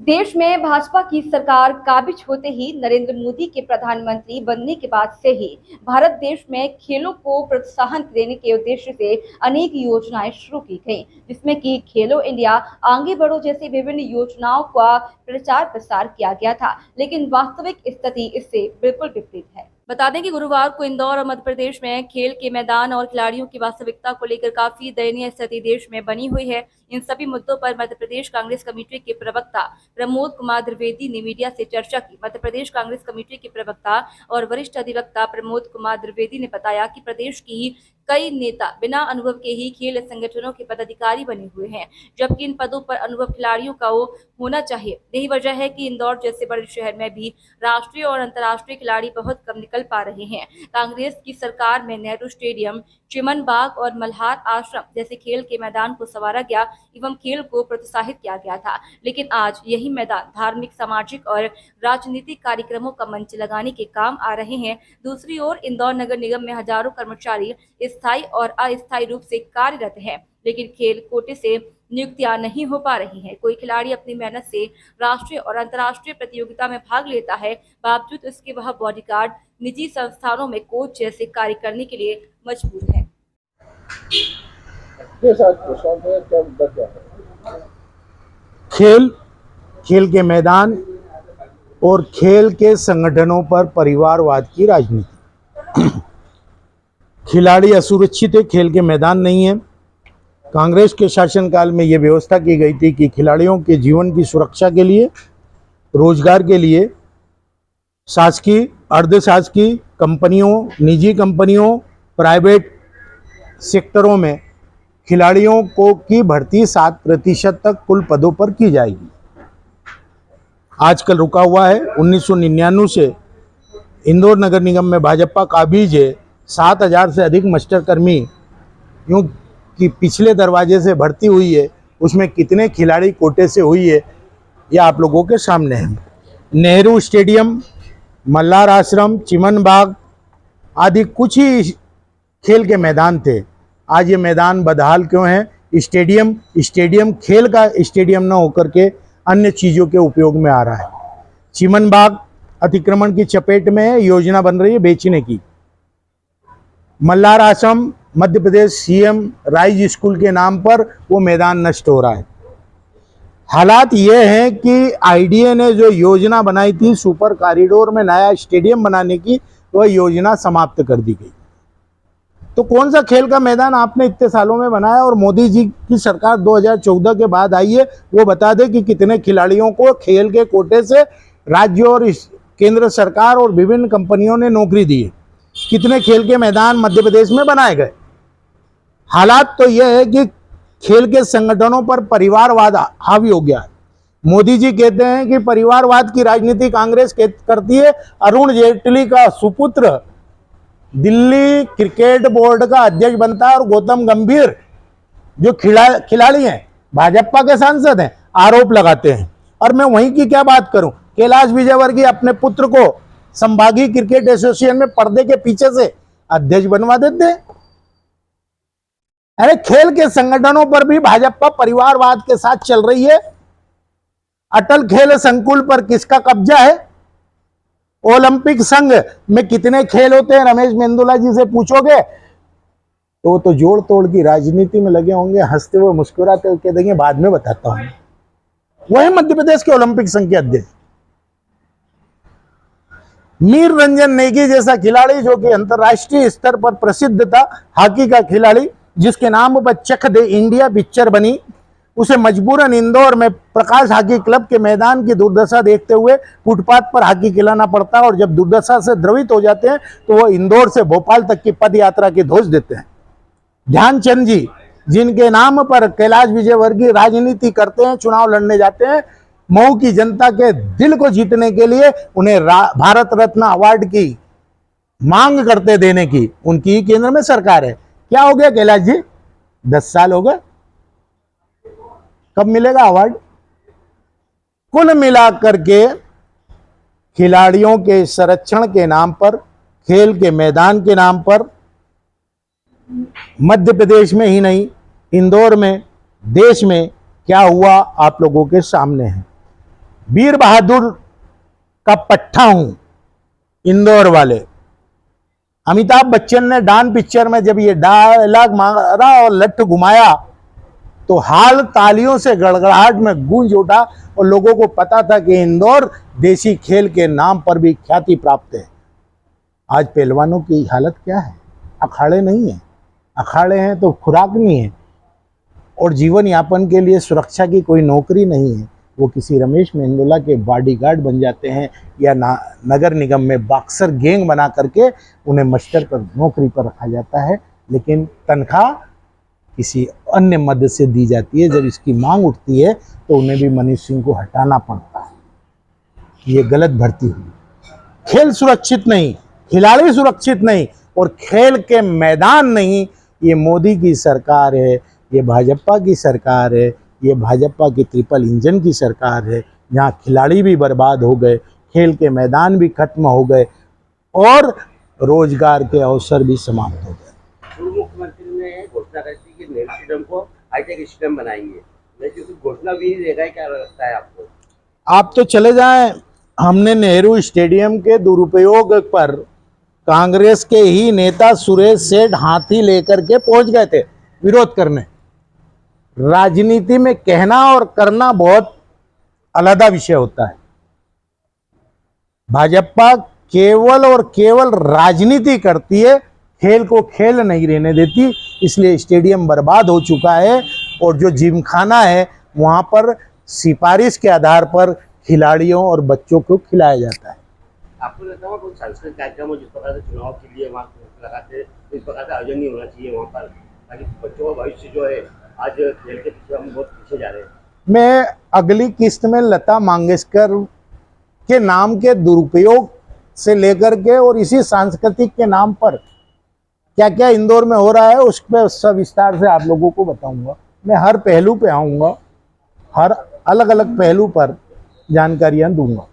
देश में भाजपा की सरकार काबिज होते ही नरेंद्र मोदी के प्रधानमंत्री बनने के बाद से ही भारत देश में खेलों को प्रोत्साहन देने के उद्देश्य से अनेक योजनाएं शुरू की गई, जिसमें कि खेलो इंडिया, आगे बढ़ो जैसी विभिन्न योजनाओं का प्रचार प्रसार किया गया था। लेकिन वास्तविक स्थिति इससे बिल्कुल विपरीत है। बता दें कि गुरुवार को इंदौर और मध्य प्रदेश में खेल के मैदान और खिलाड़ियों की वास्तविकता को लेकर काफी दयनीय स्थिति देश में बनी हुई है। इन सभी मुद्दों पर मध्य प्रदेश कांग्रेस कमेटी के प्रवक्ता प्रमोद कुमार द्विवेदी ने मीडिया से चर्चा की। मध्य प्रदेश कांग्रेस कमेटी के प्रवक्ता और वरिष्ठ अधिवक्ता प्रमोद कुमार द्विवेदी ने बताया कि प्रदेश की कई नेता बिना अनुभव के ही खेल संगठनों के पदाधिकारी बने हुए हैं, जबकि इन पदों पर अनुभव खिलाड़ियों का होना चाहिए। यही वजह है कि इंदौर जैसे बड़े शहर में भी राष्ट्रीय और अंतर्राष्ट्रीय खिलाड़ी बहुत कम निकल पा रहे हैं। कांग्रेस की सरकार में नेहरू स्टेडियम, चिमन बाग और मल्हार आश्रम जैसे खेल के मैदान को संवारा गया एवं खेल को प्रोत्साहित किया गया था, लेकिन आज यही मैदान धार्मिक, सामाजिक और राजनीतिक कार्यक्रमों का मंच लगाने के काम आ रहे हैं। दूसरी ओर इंदौर नगर निगम में हजारों कर्मचारी स्थायी और अस्थायी रूप से कार्यरत हैं, लेकिन खेल कोटे से नियुक्तियां नहीं हो पा रही हैं। कोई खिलाड़ी अपनी मेहनत से राष्ट्रीय और अंतर्राष्ट्रीय प्रतियोगिता में भाग लेता है, बावजूद इसके वह बॉडीगार्ड, निजी संस्थानों में कोच जैसे कार्य करने के लिए मजबूर है। खेल, खेल के मैदान और खेल के संगठनों पर परिवारवाद की राजनीति। खिलाड़ी असुरक्षित है, खेल के मैदान नहीं है। कांग्रेस के शासनकाल में ये व्यवस्था की गई थी कि खिलाड़ियों के जीवन की सुरक्षा के लिए, रोजगार के लिए शासकीय, अर्धशासकीय कंपनियों, निजी कंपनियों, प्राइवेट सेक्टरों में खिलाड़ियों को की भर्ती 7% तक कुल पदों पर की जाएगी। आजकल रुका हुआ है। 1999 से इंदौर नगर निगम में भाजपा काबिज है। 7,000 से अधिक मास्टर कर्मी यूँ कि पिछले दरवाजे से भर्ती हुई है। उसमें कितने खिलाड़ी कोटे से हुई है, ये आप लोगों के सामने है। नेहरू स्टेडियम, मल्हार आश्रम, चिमन बाग आदि कुछ ही खेल के मैदान थे। आज ये मैदान बदहाल क्यों है? स्टेडियम खेल का स्टेडियम न होकर के अन्य चीज़ों के उपयोग में आ रहा है। चिमन बाग अतिक्रमण की चपेट में है, योजना बन रही है बेचने की। मल्हार आश्रम Madhya Pradesh CM rise school के नाम पर वो मैदान नष्ट हो रहा है। हालात ये हैं कि आईडीए ने जो योजना बनाई थी सुपर कॉरिडोर में नया स्टेडियम बनाने की, वह योजना समाप्त कर दी गई। तो कौन सा खेल का मैदान आपने इतने सालों में बनाया? और मोदी जी की सरकार 2014 के बाद आई है, वो बता दे कि कितने खिलाड़ियों को खेल के कोटे से राज्य और केंद्र सरकार और विभिन्न कंपनियों ने नौकरी दी है। कितने खेल के मैदान मध्य प्रदेश में बनाए गए? हालात तो यह है कि खेल के संगठनों पर परिवारवाद हावी हो गया है। मोदी जी कहते हैं कि परिवारवाद की राजनीति कांग्रेस करती है। अरुण जेटली का सुपुत्र दिल्ली क्रिकेट बोर्ड का अध्यक्ष बनता है और गौतम गंभीर जो खिलाड़ी हैं, भाजपा के सांसद हैं, आरोप लगाते हैं। और मैं वहीं की क्या बात करूं, कैलाश विजयवर्गीय अपने पुत्र को संभागीय क्रिकेट एसोसिएशन में पर्दे के पीछे से अध्यक्ष बनवा देते हैं। अरे खेल के संगठनों पर भी भाजपा परिवारवाद के साथ चल रही है। अटल खेल संकुल पर किसका कब्जा है? ओलंपिक संघ में कितने खेल होते हैं? रमेश मेंदोला जी से पूछोगे तो वो तो जोड़ तोड़ की राजनीति में लगे होंगे, हंसते हुए मुस्कुराते हुए कह देंगे बाद में बताता हूं। वही मध्य प्रदेश के ओलंपिक संघ के अध्यक्ष मीर रंजन नेगी जैसा खिलाड़ी, जो कि अंतरराष्ट्रीय स्तर पर प्रसिद्ध था, हॉकी का खिलाड़ी, जिसके नाम पर चक दे इंडिया पिक्चर बनी, उसे मजबूरन इंदौर में प्रकाश हॉकी क्लब के मैदान की दुर्दशा देखते हुए फुटपाथ पर हॉकी खिलाना पड़ता है। और जब दुर्दशा से द्रवित हो जाते हैं तो वो इंदौर से भोपाल तक की पद यात्रा की धोष देते हैं। ध्यानचंद जी, जिनके नाम पर कैलाश विजयवर्गीय राजनीति करते हैं, चुनाव लड़ने जाते हैं, मऊ की जनता के दिल को जीतने के लिए उन्हें भारत रत्न अवार्ड की मांग करते देने की उनकी केंद्र में सरकार है। क्या हो गया कैलाश जी? 10 साल हो गए, कब मिलेगा अवार्ड? कुल मिलाकर के खिलाड़ियों के संरक्षण के नाम पर, खेल के मैदान के नाम पर मध्य प्रदेश में ही नहीं, इंदौर में, देश में क्या हुआ आप लोगों के सामने है। वीर बहादुर का पट्टा हूं इंदौर वाले। अमिताभ बच्चन ने डान पिक्चर में जब ये डायलॉग मारा और लठ घुमाया तो हाल तालियों से गड़गड़ाहट में गूंज उठा और लोगों को पता था कि इंदौर देसी खेल के नाम पर भी ख्याति प्राप्त है। आज पहलवानों की हालत क्या है? अखाड़े नहीं है, अखाड़े हैं तो खुराक नहीं है और जीवन यापन के लिए सुरक्षा की कोई नौकरी नहीं है। वो किसी रमेश मेंदोला के बॉडीगार्ड बन जाते हैं या नगर निगम में बॉक्सर गैंग बना करके उन्हें मास्टर पर नौकरी पर रखा जाता है, लेकिन तनख्वाह किसी अन्य मद से दी जाती है। जब इसकी मांग उठती है तो उन्हें भी मनीष सिंह को हटाना पड़ता है। ये गलत भर्ती हुई। खेल सुरक्षित नहीं, खिलाड़ी सुरक्षित नहीं और खेल के मैदान नहीं। ये मोदी की सरकार है, ये भाजपा की सरकार है, ये भाजपा की ट्रिपल इंजन की सरकार है, जहाँ खिलाड़ी भी बर्बाद हो गए, खेल के मैदान भी खत्म हो गए और रोजगार के अवसर भी समाप्त हो गए। पूर्व मुख्यमंत्री ने घोषणा की थी कि नेहरू स्टेडियम को हाईटेक स्टेडियम बनाएंगे, लेकिन घोषणा भी नहीं रहेगा। क्या लगता है आपको? आप तो चले जाएं, हमने नेहरू स्टेडियम के दुरुपयोग पर कांग्रेस के ही नेता सुरेश सेठ हाथी लेकर के पहुंच गए थे विरोध करने। राजनीति में कहना और करना बहुत अलग विषय होता है। भाजपा केवल और केवल राजनीति करती है, खेल को खेल नहीं रहने देती, इसलिए स्टेडियम बर्बाद हो चुका है और जो जिमखाना है वहां पर सिफारिश के आधार पर खिलाड़ियों और बच्चों को खिलाया जाता है। आपको लगता है कोई सांस्कृतिक कार्यक्रम हो जिस प्रकार से चुनाव के लिए वहाँ लगाते इस प्रकार का आयोजन नहीं होना चाहिए वहाँ पर, ताकि बच्चों का भविष्य जो है आज खेल के पीछे हम बहुत पीछे जा रहे हैं। मैं अगली किस्त में लता मंगेशकर के नाम के दुरुपयोग से लेकर के और इसी सांस्कृतिक के नाम पर क्या क्या इंदौर में हो रहा है उस पर सविस्तार से आप लोगों को बताऊंगा। मैं हर पहलू पे आऊँगा, हर अलग अलग पहलू पर जानकारियाँ दूंगा।